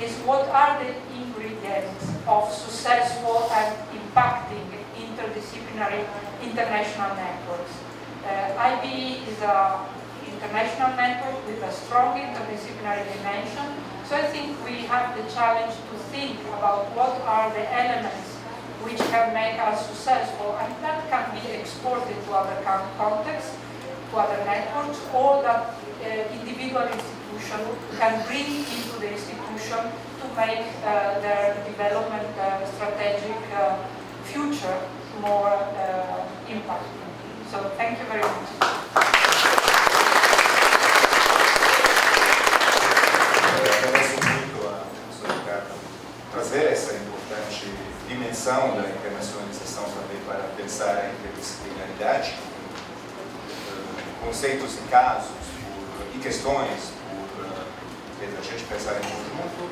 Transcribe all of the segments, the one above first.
is what are the ingredients of successful and impacting interdisciplinary international networks. IBE is an international network with a strong interdisciplinary dimension, so I think we have the challenge to think about what are the elements which can make us successful, and that can be exported to other contexts, to other networks, or that individual institutions can bring into the institution to make their development strategic future more impactful. So thank you very much. Agradeço muito a professora Ricardo trazer essa importante dimensão da internacionalização também para pensar a interdisciplinaridade, conceitos e casos e questões para a gente pensar em conjunto.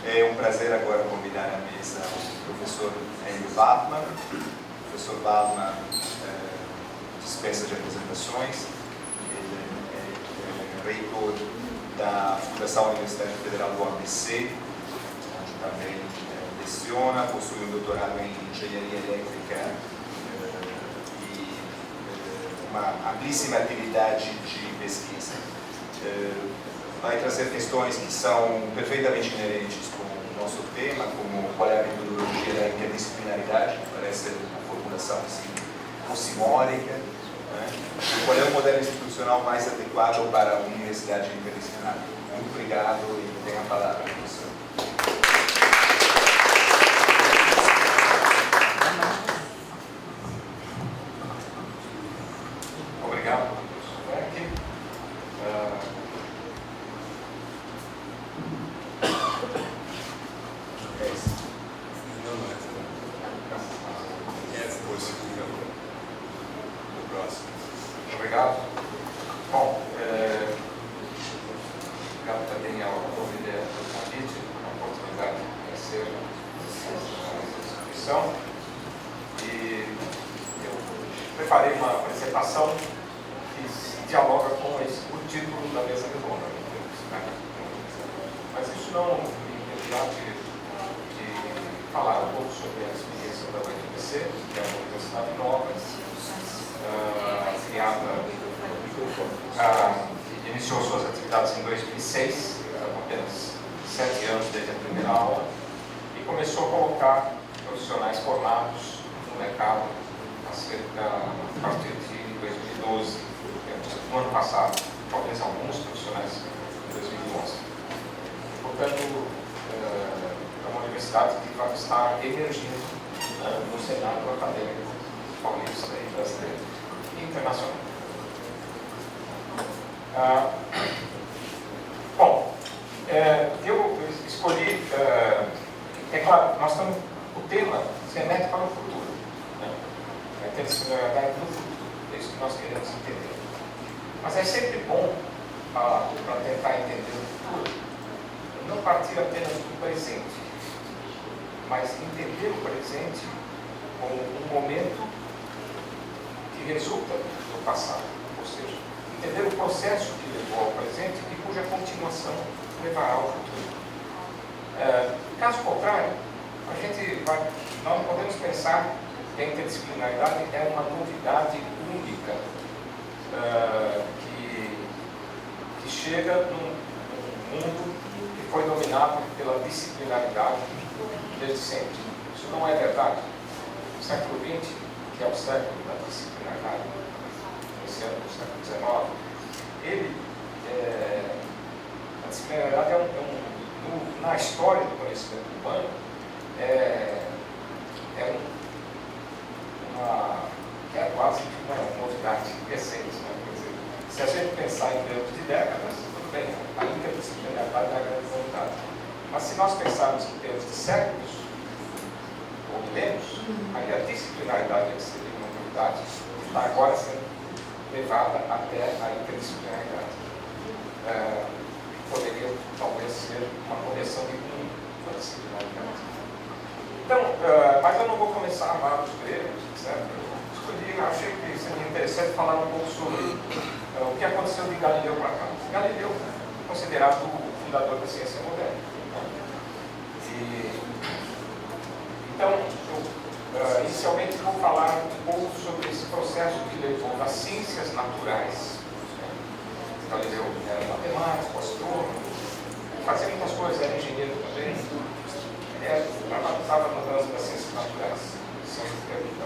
É um prazer agora convidar à mesa o professor Hélio Waldman. O professor Waldman dispensa de apresentações. Ele é reitor da Fundação Universidade Federal do ABC, onde também leciona, possui um doutorado em engenharia elétrica e uma amplíssima atividade de pesquisa. Vai trazer questões que são perfeitamente inerentes com o nosso tema, como qual é a metodologia da interdisciplinaridade, que parece uma formulação assim, oximórica, né? E qual é o modelo institucional mais adequado para a universidade interdisciplinar. Muito obrigado e tenha a palavra, professor. Obrigado. Obrigado. Bom, obrigado também ao convite do convite, a oportunidade de conhecer a instituição. E eu preparei uma apresentação que dialoga com o título da mesa redonda. Mas isso não me impedirá de falar um pouco sobre a experiência da UFBC, que é uma universidade nova, criada, iniciou suas atividades em 2006, apenas 7 anos desde a primeira aula, e começou a colocar profissionais formados no mercado a partir de 2012, no ano passado, talvez alguns profissionais em 2011. Portanto, é uma universidade que vai estar emergindo no cenário acadêmico paulista e brasileiro e internacional. Bom, eu escolhi, é claro, nós estamos, o tema se remete para o futuro, né? A interdisciplinaridade do futuro, é isso que nós queremos entender. Mas é sempre bom, para tentar entender o futuro, não partir apenas do presente, mas entender o presente como um momento que resulta do passado, ou seja, entender o processo que levou ao presente e cuja continuação levará ao futuro. Caso contrário, nós não podemos pensar que a interdisciplinaridade é uma novidade única que chega num mundo que foi dominado pela disciplinaridade desde sempre. Isso não é verdade. O século XX, que é o século da disciplinaridade, esse ano do século XIX, a disciplinaridade na história do conhecimento humano, é quase uma novidade recente. Né? Quer dizer, se a gente pensar em termos de décadas, tudo bem, a interdisciplinaridade é a grande novidade. Mas se nós pensarmos em termos de séculos, ou milênios, aí a disciplinaridade seria uma novidade que está agora sendo levada até a interdisciplinaridade. Poderia talvez ser uma correção de rumo da disciplinaridade. Então, mas eu não vou começar a amar os gregos, certo? Eu achei que seria interessante falar um pouco sobre o que aconteceu de Galileu para cá. Galileu é considerado o fundador da ciência moderna. Né? Inicialmente vou falar um pouco sobre esse processo que levou das ciências naturais. Galileu era matemático, astrônomo, fazia muitas coisas, era engenheiro também, estava no ramo das ciências naturais.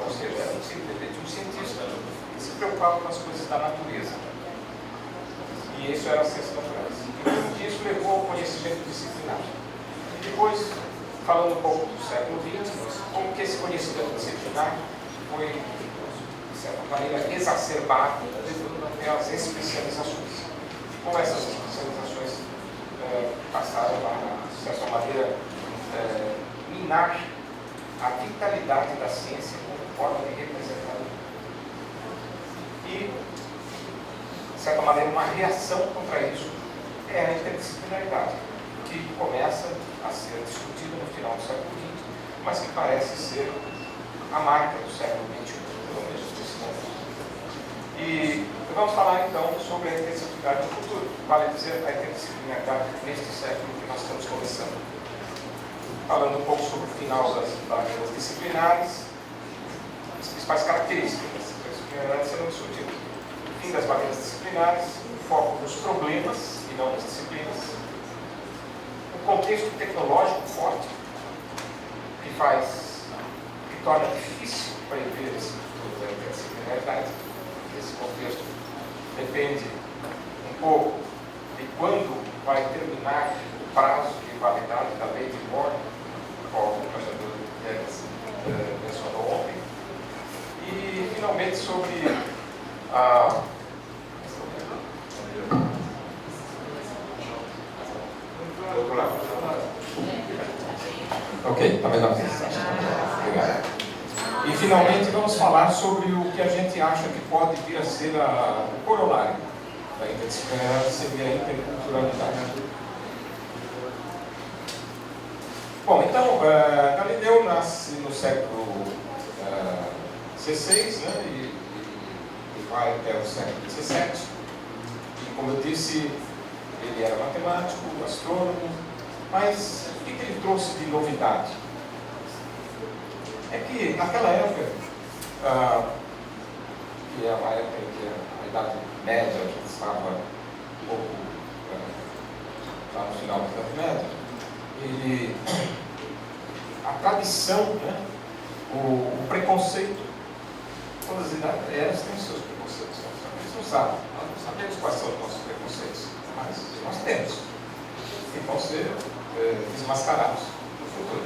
Ou seja, era um cientista que se preocupava com as coisas da natureza. E isso era as ciências naturais. E tudo isso levou ao conhecimento disciplinar. E depois, falando um pouco do século XX, como que esse conhecimento disciplinar foi, de certa maneira, exacerbado devido às especializações. E como essas especializações passaram a, de certa maneira, minar a vitalidade da ciência como forma de representar o mundo. E, de certa maneira, uma reação contra isso é a interdisciplinaridade, que começa a ser discutida no final do século XX, mas que parece ser a marca do século XXI, pelo menos nesse momento. E vamos falar então sobre a interdisciplinaridade no futuro, vale dizer a interdisciplinaridade neste século que nós estamos começando. Falando um pouco sobre o final das barreiras disciplinares, as principais características das interdisciplinaridades serão discutidas. O fim das barreiras disciplinares, o foco nos problemas e não nas disciplinas, o contexto tecnológico forte, que torna difícil prever esse futuro da interdisciplinaridade. Esse contexto depende um pouco de quando vai terminar o prazo de validade da lei de Moore, qual o professor Diegas mencionou ontem. E, finalmente, sobre a... Do outro lado. Ok, está melhor. Obrigado. E, finalmente, vamos falar sobre o que a gente acha que pode vir a ser o corolário da interdisciplinaridade, seria a interculturalidade. Bom, então, Galileu nasce no século XVI, né, e vai até o século XVII. E, como eu disse, ele era matemático, astrônomo, mas o que ele trouxe de novidade? É que, naquela época, que é uma época em que a Idade Média já estava um pouco lá no final da Idade Média, a tradição, né, o preconceito, todas as eras têm os seus preconceitos. Eles não sabem, nós não sabemos quais são os nossos preconceitos, mas nós temos. E vão ser desmascarados no futuro.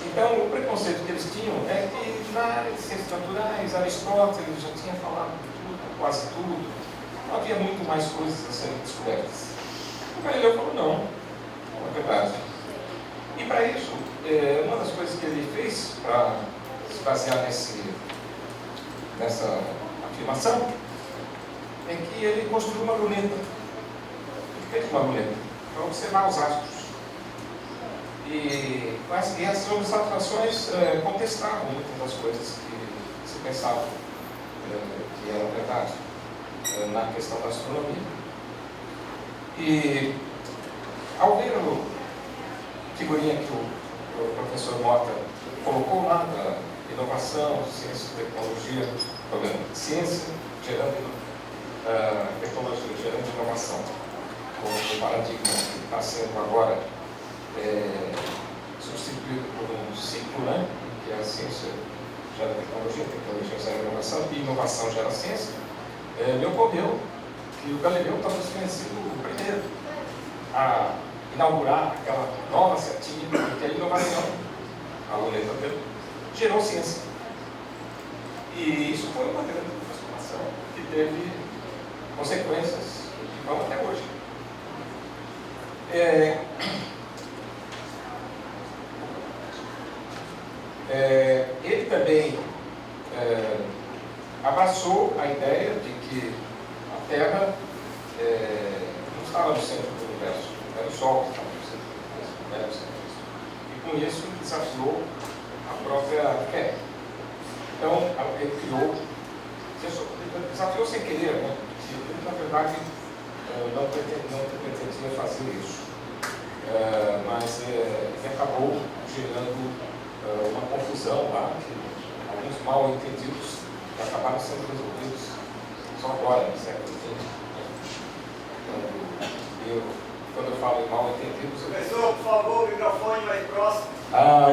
Então, o preconceito que eles tinham é que na área de ciências naturais, Aristóteles já tinha falado de tudo, quase tudo, não havia muito mais coisas a serem descobertas. O Galileu falou, não é verdade. E para isso, uma das coisas que ele fez para se basear nessa afirmação é que ele construiu uma luneta. Ele fez uma luneta para observar os astros. E essas observações contestavam muitas das coisas que se pensava que eram verdade na questão da astronomia. E ao ver a figurinha que o professor Mota colocou lá da inovação, ciência e tecnologia, ciência gerando tecnologia, gerando inovação, como o paradigma que está sendo agora substituído por um ciclo, né, que a ciência gera tecnologia, a tecnologia gera inovação e inovação gera ciência, me ocorreu que o Galileu talvez tenha sido o primeiro a inaugurar aquela nova setinha, que é a inovação, a luneta dele, gerou ciência. E isso foi uma grande transformação que teve consequências que vão até hoje. Ele também abraçou a ideia de que a Terra não estava no centro do universo, era o Sol que estava no centro do universo. E com isso ele desafiou a própria fé. Então ele criou, desafiou sem querer, né? Ele na verdade não pretendia fazer isso. Mas ele acabou gerando uma confusão lá, que alguns mal entendidos acabaram sendo resolvidos só agora, no século XX. Quando eu falo em mal entendidos... Professor, por favor, o microfone mais próximo.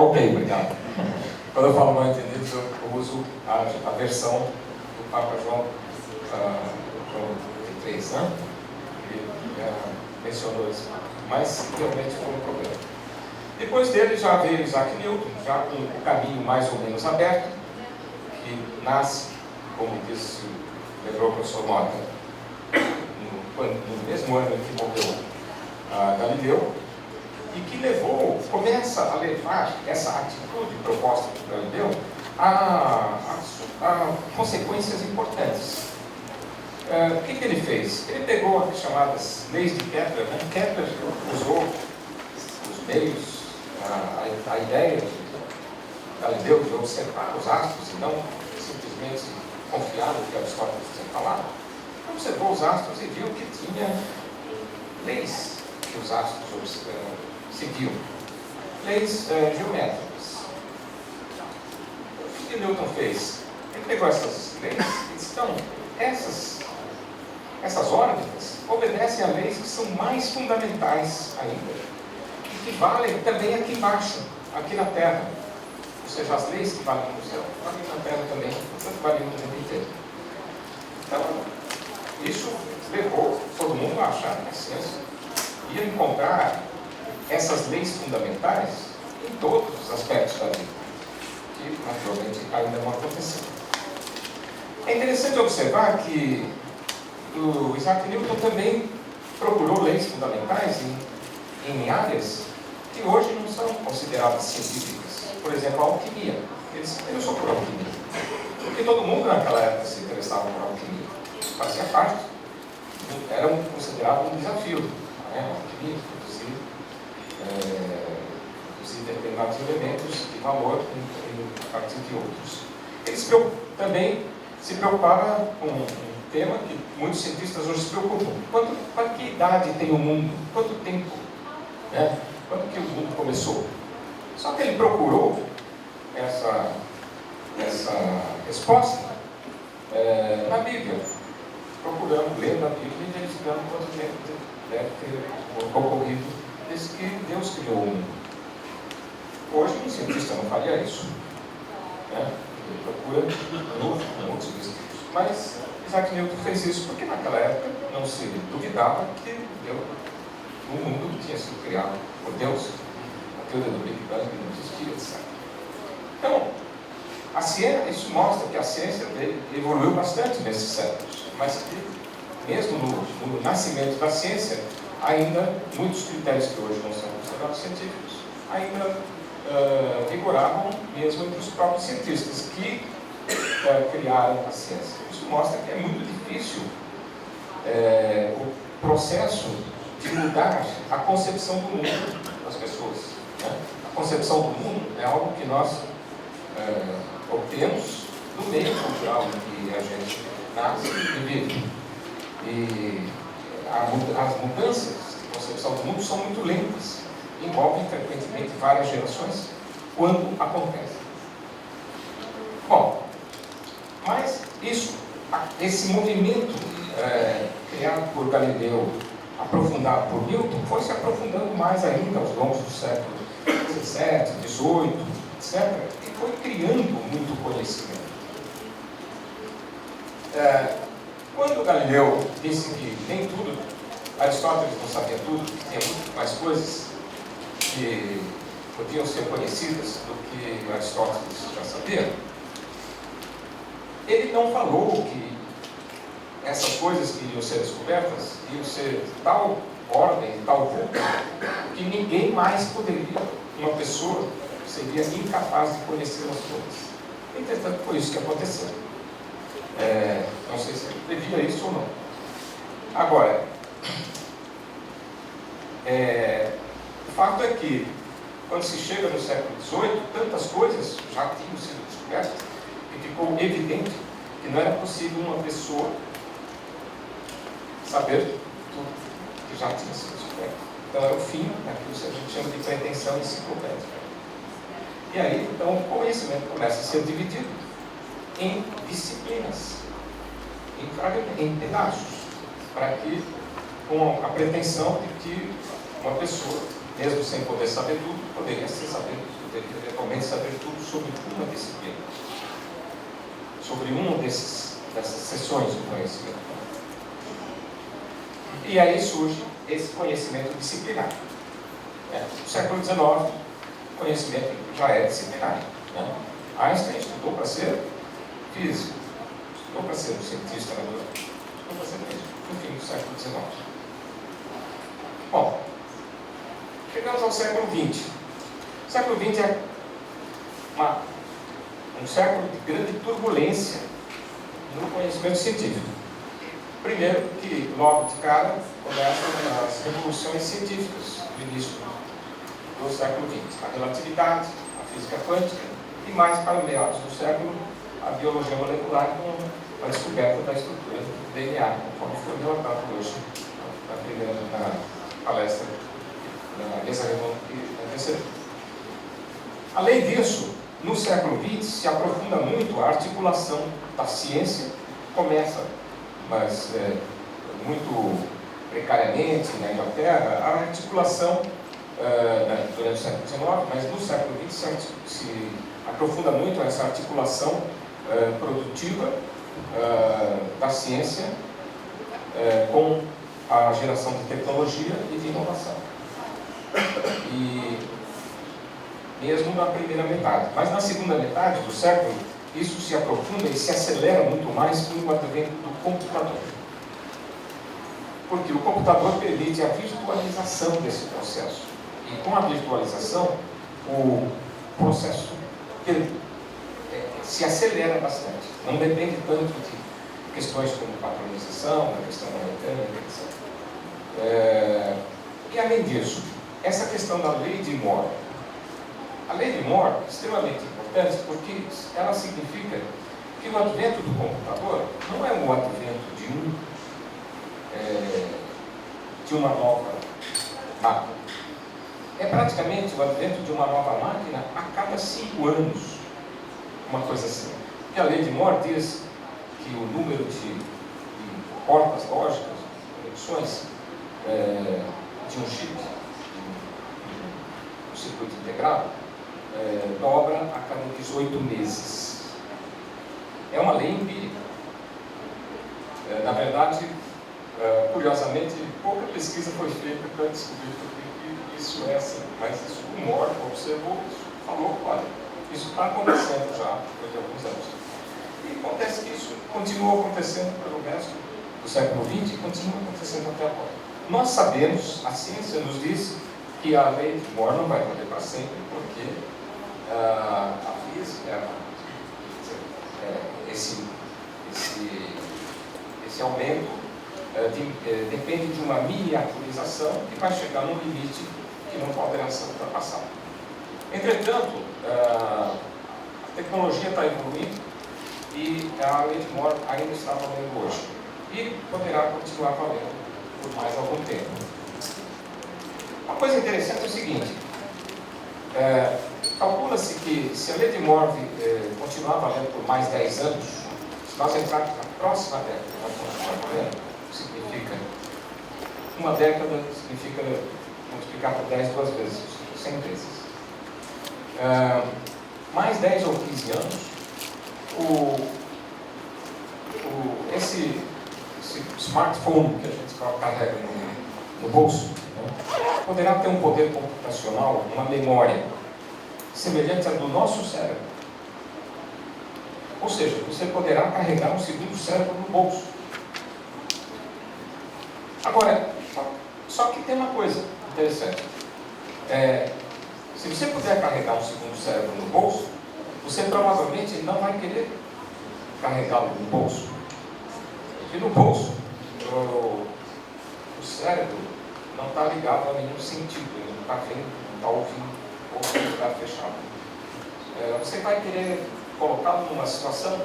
Ok, obrigado. Quando eu falo mal entendidos, eu uso a versão do Papa João XXIII, né? Ele mencionou isso, mas realmente foi um problema. Depois dele já veio Isaac Newton, já com o caminho mais ou menos aberto, que nasce, como disse, lembrou o professor Mota, no mesmo ano em que morreu Galileu, e que começa a levar essa atitude proposta por Galileu a consequências importantes. O que ele fez? Ele pegou as chamadas leis de Kepler, né? Kepler usou os meios, a ideia de Galileu de observar os astros e não simplesmente confiar no que Aristóteles tinha falado. Observou os astros e viu que tinha leis que os astros seguiam, leis geométricas. O que Newton fez? Ele pegou essas leis e disse, então, essas órbitas obedecem a leis que são mais fundamentais ainda e que valem também aqui embaixo, aqui na Terra. Ou seja, as leis que valem no céu, valem na Terra também, portanto valem no mundo inteiro. Então, isso levou todo mundo a achar que a ciência ia encontrar essas leis fundamentais em todos os aspectos da vida, que naturalmente ainda não aconteceu. É interessante observar que o Isaac Newton também procurou leis fundamentais em áreas que hoje não são consideradas científicas. Por exemplo, a alquimia. Ele se interessou por alquimia. Porque todo mundo naquela época se interessava por alquimia. Fazia parte, era considerado um desafio. A alquimia, produzir determinados elementos de valor a partir de outros. Ele também se preocupava com um tema que muitos cientistas hoje se preocupam. Para que idade tem o mundo? Quanto tempo? Né? Quando que o mundo começou? Só que ele procurou essa resposta na Bíblia. Procurando, lendo a Bíblia e verificando quanto tempo deve ter ocorrido desde que Deus criou o mundo. Hoje um cientista não faria isso. Né? Ele procura com outros princípios. Mas Isaac Newton fez isso porque naquela época não se duvidava que o mundo tinha sido criado por Deus. A teoria do Big Bang não existia, etc. Então, a ciência, isso mostra que a ciência evoluiu bastante nesses séculos, mas que, mesmo no nascimento da ciência, ainda muitos critérios que hoje não são considerados científicos ainda vigoravam mesmo entre os próprios cientistas que criaram a ciência. Isso mostra que é muito difícil o processo de mudar a concepção do mundo das pessoas. Né? A concepção do mundo é algo que nós obtemos no meio cultural em que a gente nasce e vive. E as mudanças de concepção do mundo são muito lentas, envolvem frequentemente várias gerações, quando acontece. Bom, mas esse movimento criado por Galileu, aprofundado por Newton, foi se aprofundando mais ainda ao longo do século XVII, XVIII, etc., e foi criando muito conhecimento. Quando Galileu disse que nem tudo, Aristóteles não sabia tudo, que tinha muito mais coisas que podiam ser conhecidas do que Aristóteles já sabia, ele não falou que essas coisas que iriam ser descobertas iam ser de tal ordem, de tal vulto, que ninguém mais poderia, uma pessoa seria incapaz de conhecê-las todas. Entretanto, foi isso que aconteceu. Não sei se ele previa isso ou não. Agora, o fato é que, quando se chega no século XVIII, tantas coisas já tinham sido descobertas e ficou evidente que não era possível uma pessoa saber tudo que já tinha sido descoberto. Então era o fim daquilo que a gente chama de pretensão enciclopédica. E aí, então, o conhecimento começa a ser dividido em disciplinas, em pedaços, para que, com a pretensão de que uma pessoa, mesmo sem poder saber tudo, poderia eventualmente saber tudo sobre uma disciplina, sobre uma dessas seções do conhecimento. E aí surge esse conhecimento disciplinar. No século XIX, o conhecimento já é disciplinar. Einstein estudou para ser físico, estudou para ser um cientista natural, estudou para ser físico, no fim do século XIX. Bom, chegamos ao século XX. O século XX é um século de grande turbulência no conhecimento científico. Primeiro que, logo de cara, começam as revoluções científicas do início do século XX. A relatividade, a física quântica e, mais para meados do século, a biologia molecular com a descoberta da estrutura do DNA, conforme foi relatado hoje na palestra da mesa redonda que antecedeu. Além disso, no século XX se aprofunda muito a articulação da ciência, começa, mas muito precariamente na Inglaterra, a articulação durante o século XIX, mas no século XX se aprofunda muito essa articulação produtiva da ciência com a geração de tecnologia e de inovação. E mesmo na primeira metade. Mas na segunda metade do século, isso se aprofunda e se acelera muito mais com o advento do computador. Porque o computador permite a virtualização desse processo. E com a virtualização, o processo se acelera bastante. Não depende tanto de questões como padronização, a questão da mecânica, etc. E além disso, essa questão da lei de Moore. A lei de Moore é extremamente importante porque ela significa que o advento do computador não é o advento de uma nova máquina. É praticamente o advento de uma nova máquina a cada 5 anos, uma coisa assim. E a lei de Moore diz que o número de portas lógicas, conexões de um chip, de um circuito integrado, dobra a cada 18 meses. É uma lei empírica. Na verdade, curiosamente, pouca pesquisa foi feita para descobrir por que isso é assim. Mas isso, o Moore observou isso, falou, olha, isso está acontecendo já depois de alguns anos. E acontece que isso continua acontecendo pelo resto do século XX e continua acontecendo até agora. Nós sabemos, a ciência nos diz que a lei de Moore não vai valer para sempre, porque a física, esse aumento depende de uma miniaturização que vai chegar num limite que não poderá ser ultrapassado. Entretanto, a tecnologia está evoluindo e a lei de Moore ainda está valendo hoje e poderá continuar valendo por mais algum tempo. Uma coisa interessante é o seguinte: calcula-se que se a lei de Moore continuar valendo por mais 10 anos, se nós entrarmos na próxima década, nós continuar valendo, significa uma década, significa multiplicar por 10 duas vezes, 100 vezes. Mais 10 ou 15 anos, esse smartphone que a gente carrega no bolso, né, poderá ter um poder computacional, uma memória semelhante à do nosso cérebro. Ou seja, você poderá carregar um segundo cérebro no bolso. Agora, só que tem uma coisa interessante. Se você puder carregar um segundo cérebro no bolso, você provavelmente não vai querer carregá-lo no bolso. Porque no bolso, o cérebro não está ligado a nenhum sentido, ele não está vendo, não está ouvindo, ou está fechado. Você vai querer colocá-lo numa situação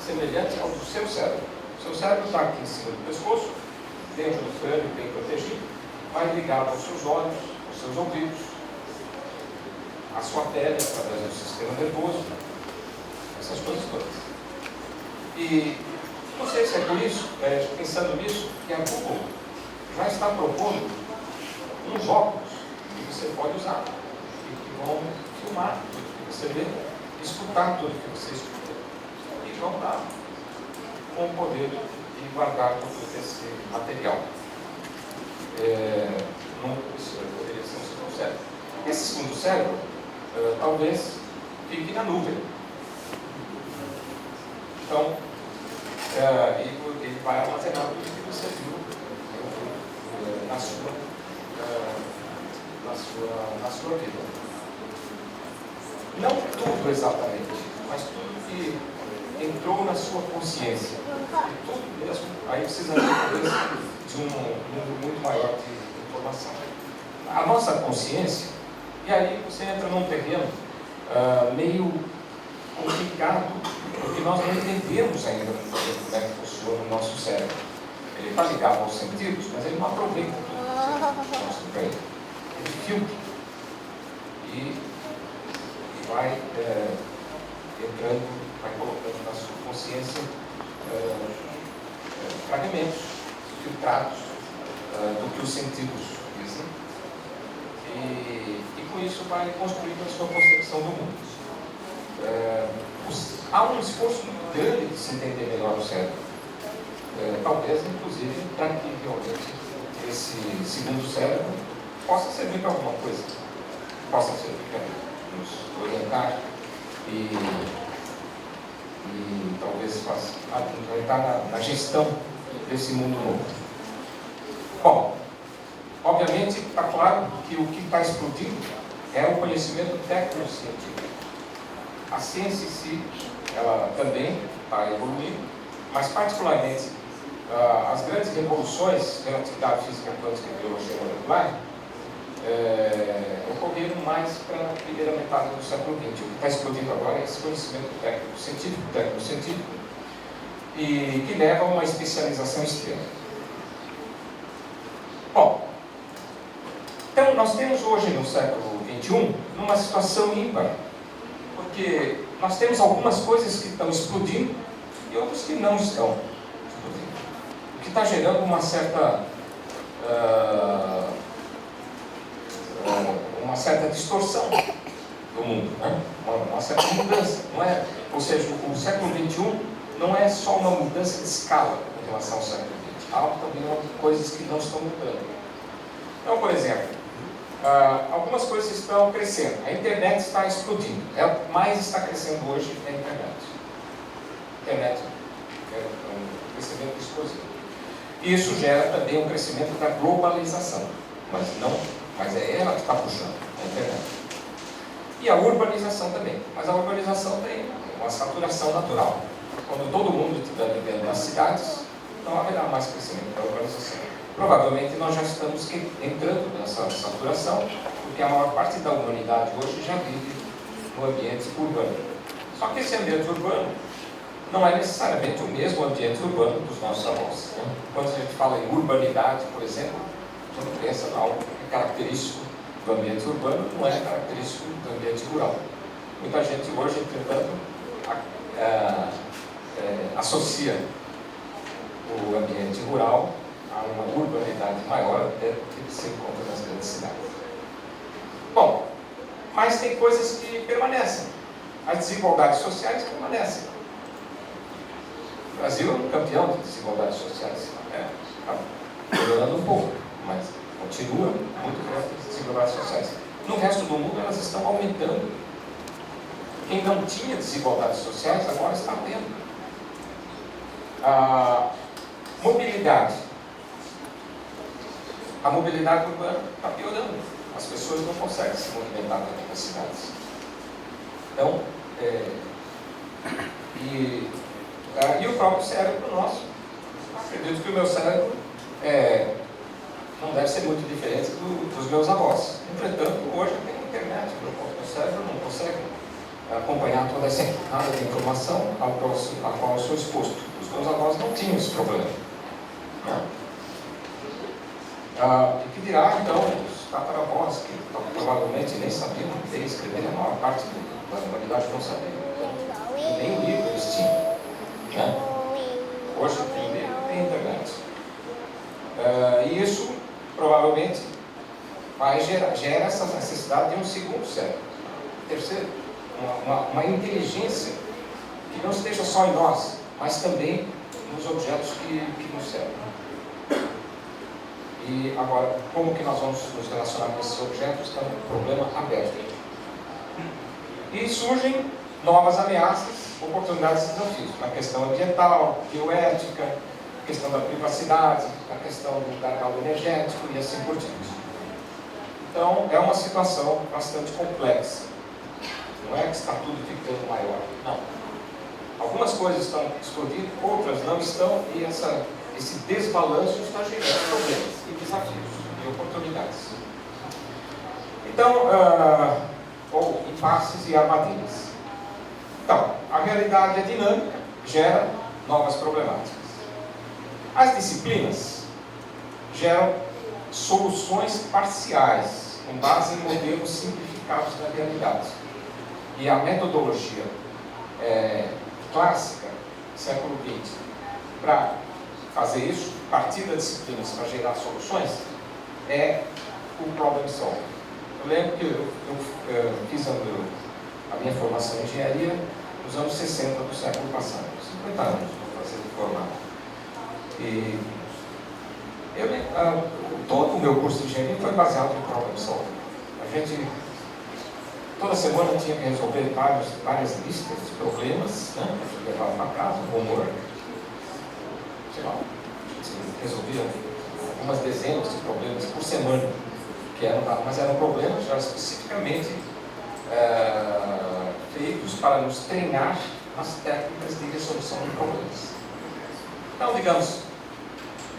semelhante ao do seu cérebro. O seu cérebro está aqui em cima do pescoço, dentro do crânio, bem protegido, vai ligado aos seus olhos, aos seus ouvidos, a sua pele através do sistema nervoso, essas coisas todas. E não sei se é por isso, pensando nisso, que a Google já está propondo uns óculos que você pode usar e que vão filmar tudo que você vê, escutar tudo que você escuta e vão dar com o poder de guardar todo esse material. Isso poderia ser um segundo cérebro. Esse segundo cérebro talvez fique na nuvem. Então, ele vai armazenar tudo que você viu na sua vida. Não tudo exatamente, mas tudo que entrou na sua consciência. E tudo mesmo, aí precisa de um mundo muito maior de informação. A nossa consciência, e aí você entra num terreno meio complicado, porque nós não entendemos ainda como é que funciona o nosso cérebro. Ele está ligado aos sentidos, mas ele não aproveita tudo que nós para ele. Ele filtra e vai entrando, vai colocando na sua consciência fragmentos filtrados do que os sentidos dizem. E com isso vai construindo a sua concepção do mundo. Há um esforço muito grande de se entender melhor o cérebro. Talvez, inclusive, para que realmente esse segundo cérebro possa servir para alguma coisa, possa servir para nos orientar e talvez faça orientar na gestão desse mundo novo. Bom, obviamente está claro que o que está explodindo é o conhecimento técnico-científico. A ciência em si, ela também está evoluindo, mas particularmente as grandes revoluções, relatividade física quântica e biologia molecular, ocorreram mais para a primeira metade do século XX. O que está explodindo agora é esse conhecimento técnico-científico, e que leva a uma especialização extrema. Bom, então nós temos hoje no século XXI uma situação ímpar, porque nós temos algumas coisas que estão explodindo e outras que não estão explodindo, o que está gerando uma certa distorção do mundo, né? uma certa mudança, não é? Ou seja, o século XXI não é só uma mudança de escala em relação ao século XX, há também coisas que não estão mudando. Então, por exemplo, algumas coisas estão crescendo, a internet está explodindo, mais está crescendo hoje é a internet. A internet é um crescimento explosivo. E isso gera também um crescimento da globalização, mas é ela que está puxando a internet. E a urbanização também, mas a urbanização tem uma saturação natural. Quando todo mundo estiver vivendo nas cidades, não haverá mais crescimento da urbanização. Provavelmente nós já estamos entrando nessa saturação, porque a maior parte da humanidade hoje já vive no ambiente urbano. Só que esse ambiente urbano não é necessariamente o mesmo ambiente urbano dos nossos avós. Né? Quando a gente fala em urbanidade, por exemplo, a gente pensa em algo que é característico do ambiente urbano, não é característico do ambiente rural. Muita gente hoje, entretanto, associa o ambiente rural a uma urbanidade maior até do que se encontra nas grandes cidades. Bom, mas tem coisas que permanecem. As desigualdades sociais permanecem. O Brasil é um campeão de desigualdades sociais. Está melhorando um pouco, mas continua muito grande as desigualdades sociais. No resto do mundo elas estão aumentando. Quem não tinha desigualdades sociais agora está tendo. A mobilidade. A mobilidade urbana está piorando. As pessoas não conseguem se movimentar dentro das cidades. Então, e o próprio cérebro nosso. Acredito que o meu cérebro não deve ser muito diferente dos meus avós. Entretanto, hoje tem internet, meu cérebro não consegue acompanhar toda essa entrada de informação a qual eu sou exposto. Os meus avós não tinham esse problema. E que dirá, então, tataravós, que provavelmente nem sabiam ler e escrever, a maior parte da humanidade não sabia. E nem o livro eles tinham. Né? Hoje tem livro, tem internet. E isso provavelmente gera essa necessidade de um segundo cérebro. Terceiro, uma inteligência que não esteja só em nós, mas também nos objetos que nos cercam. E agora, como que nós vamos nos relacionar com esses objetos? É um problema aberto. E surgem novas ameaças, oportunidades e desafios. Na questão ambiental, bioética, questão da privacidade, a questão do gargalo energético e assim por diante. Então, é uma situação bastante complexa. Não é que está tudo ficando maior. Não. Algumas coisas estão explodindo, outras não estão, e esse desbalanço está gerando problemas e desafios e oportunidades. Então, ou impasses e armadilhas. Então, a realidade é dinâmica, gera novas problemáticas. As disciplinas geram soluções parciais, com base em modelos simplificados da realidade. E a metodologia clássica, século XX, para fazer isso, partir das disciplinas para gerar soluções, é o problem solving. Eu lembro que eu fiz a minha formação em engenharia nos anos 60 do século passado, 50 anos para fazer formado. E todo o meu curso de engenharia foi baseado em problem solving. A gente toda semana tinha que resolver várias listas de problemas, né? Eu levava para casa, homework. Sei lá, a gente resolvia algumas dezenas de problemas por semana, mas eram problemas já especificamente feitos para nos treinar nas técnicas de resolução de problemas. Então, digamos,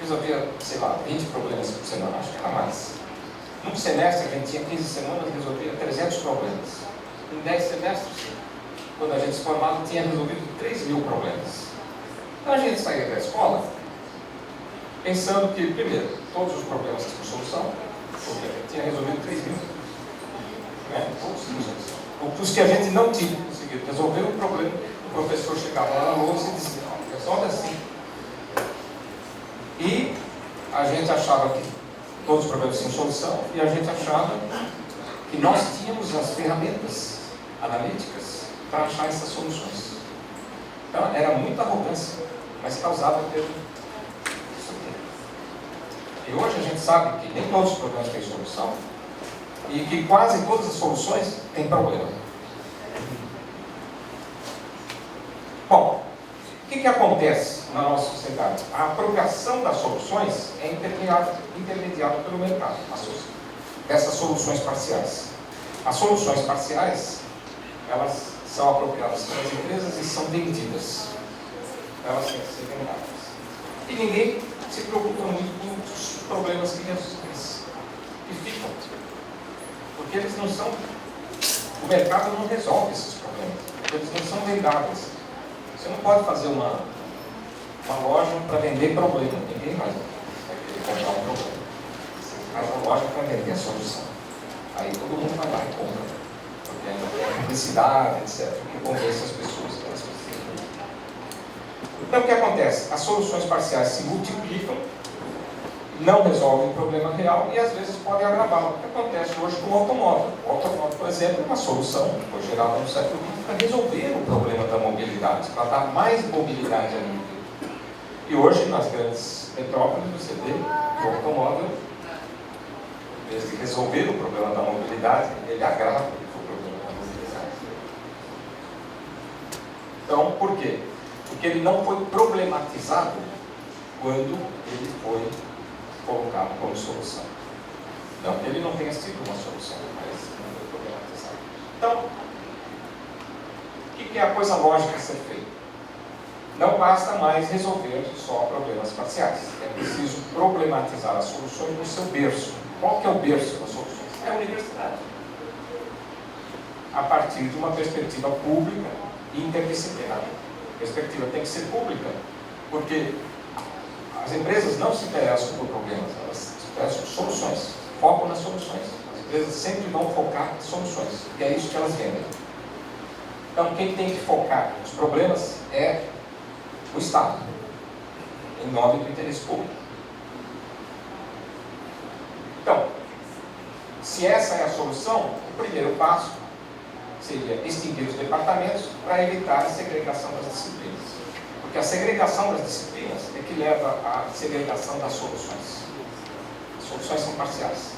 resolvia, sei lá, 20 problemas por semana, acho que era mais. Num semestre, a gente tinha 15 semanas e resolvia 300 problemas. Em 10 semestres, quando a gente se formava, tinha resolvido 3.000 problemas. Então a gente saía da escola pensando que, primeiro, todos os problemas tinham solução, porque a gente tinha resolvido 3.000. Né? Todos tinham solução. Os que a gente não tinha conseguido resolver o problema, o professor chegava lá na lousa e dizia: resolve assim. E a gente achava que todos os problemas tinham solução, e a gente achava que nós tínhamos as ferramentas analíticas para achar essas soluções. Então, era muita arrogância, mas causada pelo isso aqui. E hoje a gente sabe que nem todos os problemas têm solução, e que quase todas as soluções têm problema. Bom, o que acontece na nossa sociedade? A apropriação das soluções é intermediada pelo mercado, essas soluções parciais. As soluções parciais, elas são apropriadas pelas empresas e são vendidas. Elas têm que ser vendadas. E ninguém se preocupa muito com os problemas que ficam. Porque eles não são... O mercado não resolve esses problemas. Eles não são vendáveis. Você não pode fazer uma loja para vender problema. Ninguém vai querer comprar um problema. Mas uma loja para vender a solução. Aí todo mundo vai lá e compra. Porque é publicidade, etc. Que convence as pessoas que elas precisam. Então o que acontece? As soluções parciais se multiplicam, não resolvem o problema real e às vezes podem agravá-lo. O que acontece hoje com o automóvel? O automóvel, por exemplo, é uma solução que foi gerada no século XX para resolver o problema da mobilidade, para dar mais mobilidade à vida. E hoje, nas grandes metrópoles, você vê que o automóvel, em vez de resolver o problema da mobilidade, ele agrava o problema da mobilidade. Então, por quê? Porque ele não foi problematizado quando ele foi colocado como solução. Não, ele não tenha sido uma solução, mas não foi problematizado. Então, o que é a coisa lógica a ser feita? Não basta mais resolver só problemas parciais. É preciso problematizar as soluções no seu berço. Qual que é o berço das soluções? É a universidade. A partir de uma perspectiva pública e interdisciplinar. A perspectiva tem que ser pública, porque as empresas não se interessam por problemas, elas se interessam por soluções. focam nas soluções. As empresas sempre vão focar em soluções, e é isso que elas vendem. Então, quem tem que focar nos problemas é o Estado, em nome do interesse público. Então, se essa é a solução, o primeiro passo seria extinguir os departamentos para evitar a segregação das disciplinas. Porque a segregação das disciplinas é que leva à segregação das soluções. As soluções são parciais.